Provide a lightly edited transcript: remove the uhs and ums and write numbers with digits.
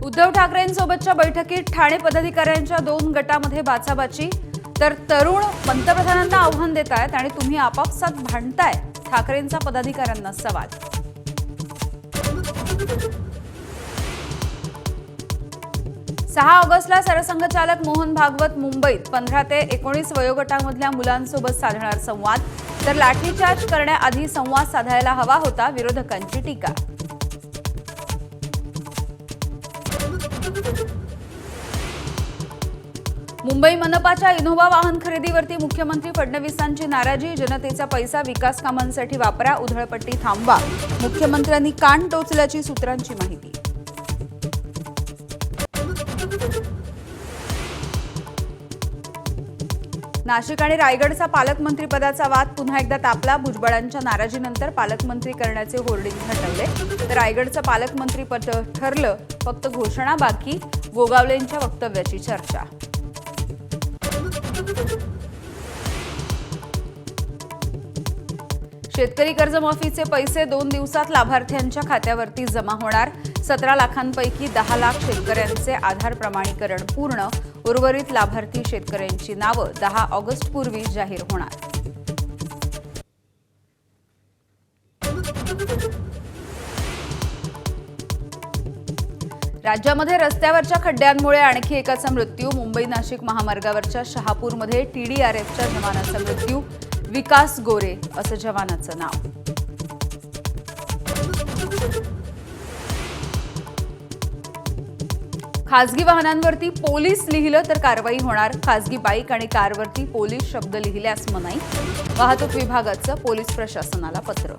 उद्धव ठाकरेंसोबतच्या बैठकीत ठाणे पदाधिकाऱ्यांच्या 2 गटामध्ये बाचाबाची, तर तरुण पंतप्रधानांना आव्हान देत आहेत आणि तुम्ही आपापसात भांडताय, ठाकरेंचा पदाधिकाऱ्यांना सवाल। 6 ऑगस्टला सरसंघचालक मोहन भागवत मुंबईत 15 ते 19 वयोगटामधल्या मुलांसोबत साधणार संवाद, तर लाठीचार्ज करण्याआधी संवाद साधायला हवा होता, विरोधकांची टीका। मुंबई मनपाच्या इनोव्हा वाहन खरेदीवरती मुख्यमंत्री फडणवीसांची नाराजी, जनतेचा पैसा विकास कामांसाठी वापरा, उधळपट्टी थांबवा, मुख्यमंत्र्यांनी कान टोचल्याची सूत्रांची माहिती। नाशिक आणि रायगडचा पालकमंत्रीपदाचा वाद पुन्हा एकदा तापला, भुजबळांच्या नाराजीनंतर पालकमंत्री करण्याचे होर्डिंग हटवले, तर रायगडचं पालकमंत्रीपद ठरलं, फक्त घोषणा बाकी, गोगावलेंच्या वक्तव्याची चर्चा। शेतकरी कर्जमाफीचे पैसे 2 दिवसात लाभार्थ्यांच्या खात्यावरती जमा होणार, 17 लाखांपैकी 10 लाख शेतकऱ्यांचे आधार प्रमाणीकरण पूर्ण, उर्वरित लाभार्थी शेतकऱ्यांची नावं 10 ऑगस्ट पूर्वी जाहीर होणार। राज्यामध्ये रस्त्यावरच्या खड्ड्यांमुळे आणखी एकाचा मृत्यू, मुंबई नाशिक महामार्गावरच्या शहापूरमध्ये TDRFच्या जवानाचा मृत्यू, विकास गोरे असं जवानाचं नाव। खासगी वाहनांवरती पोलीस लिहिलं तर कारवाई होणार, खासगी बाईक आणि कारवरती पोलीस शब्द लिहिल्यास मनाई, वाहतूक विभागाचं पोलीस प्रशासनाला पत्र।